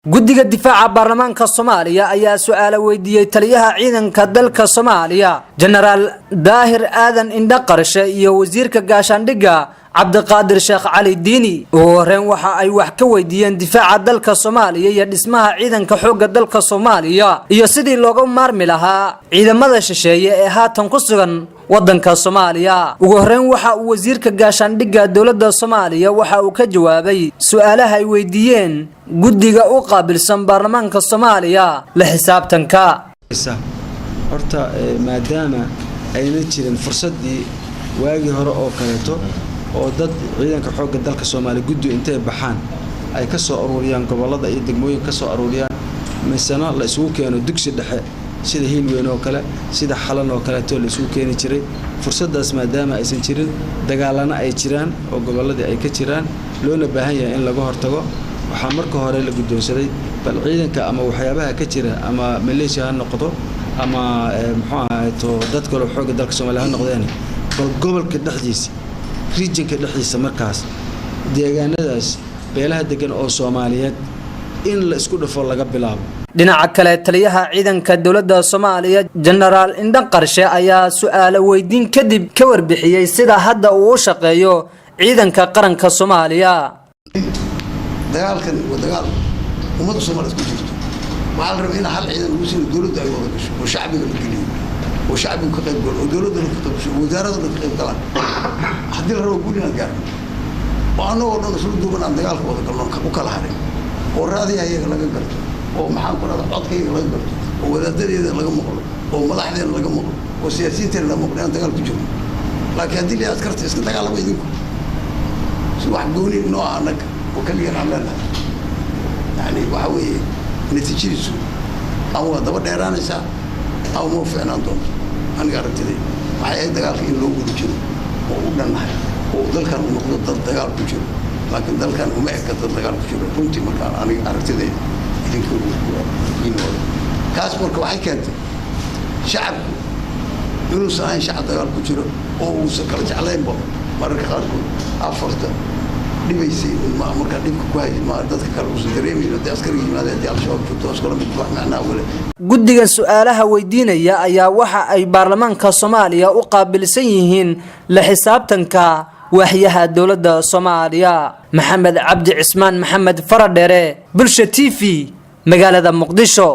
guddiga difaaca baarlamaanka Soomaaliya ayaa su'aalo weydiiyay taliyaha ciidanka dalka Soomaaliya General Daahir Aadan Indhaqarshe iyo wasiirka gaashaandhigga Cabdiqaadir Sheekh Cali Diini oo horeen waxa ay wax ka weydiiyeen difaaca dalka Soomaaliya iyo dhismaha ciidanka xoogga dalka Soomaaliya iyo sidii looga maarmi lahaa ciidamada shisheeye ee haatan ku sugan wadanka Soomaaliya. ugu horeen waxa uu wasiirka gaashaandhigga dawladda Soomaaliya waxa uu ka jawaabay su'aalaha ay weydiiyeen guddiga u qaabilsan baarlamaanka Soomaaliya la xisaabtanka. horta maadaama ayna jirin fursadii waagi hore oo kaleeto oo dad ciidanka xoogga dalka Soomaaliya guddi intay baxaan ay ka soo ururiyaan gobolada iyo degmooyinka ka soo ururiyaan misana la isugu keeno dugsi dhexe sida Hiilweyn oo kale sida Xalan oo kale la isugu keeni jiray fursadaas maadaama aysan jirin dagaalana ay jiraan oo gobolada ay ka jiraan loona baahan yahay in laga hortago waxa marka hore la guddoonsaday bal ciidanka ama waxyaabaha ka jira ama Malaysia ha noqdo ama muxuu ahaay dad kale xoogga dalka Soomaaliya ha noqdeen bal gobolka dhexdiisa regionka dhexdiisa markaas deegaanadaas beelaha degan oo Soomaaliyeed in la isku dhafo laga bilaabo. dhinaca kale taliyaha ciidanka dawladda Soomaaliya General Indhaqarshe ayaa su'aalo weydiin kadib ka warbixiyay sida hadda uu u shaqeeyo ciidanka qaranka Soomaaliya. dagaalkan waa dagaal ummadda Soomaaliyeed ku jirto waxa la rabaa in hal ciidan uu sii dawladda ay wada gasho oo shacbiga la geliyo oo shacbiga ka qayb galo oo dawladda ka qayb gasho wasaaradda ka qayb galaan haddii la rabo guulina gaar waana oo dhan soo duuban dagaalka wada galno u kala haray oo raadiga ayaga laga garto oo maxaan ku raada codkayga laga garto oo wadaadadeeda laga maqlo oo madaxdeena laga maqlo oo siyaasiyiinta laga maqlo in dagaal ku jiro laakiin haddii la askarta iska dagaalama idinku si wax gooni noo anaga oo kaliya amrana yani waxa weeye natiijadiisu ama daba dheeraanaysa ama ma fiicnaan doonto aniga aragtida waxay ay dagaalka in loo gudo jiro oo u dhannahay oo dalkan uu noqdo dad dagaal ku jiro laakiin dalkan uma eka dad dagaal ku jiro runtii markaan aniga aragtida idinku inoodo kaas marka waxay keentay shacabku inuu sahayn shacab dagaal ku jiro oo uu kala jeclaynba mararka qaarkood afarta dhibaysay marka dhibka ku hayay ma dadka kale uu dareemayo dadka askariga yimaadeen al-shabaab joogto askar mid wax macnaa wala guddiga su'aalaha weydiinaya ayaa waxa ay baarlamaanka Soomaaliya u qaabilsan yihiin la xisaabtanka waxyaha dawladda Soomaaliya. Maxamed Cabdi Cismaan Maxamed Faradheere Bulsha TV magaalada Muqdisho.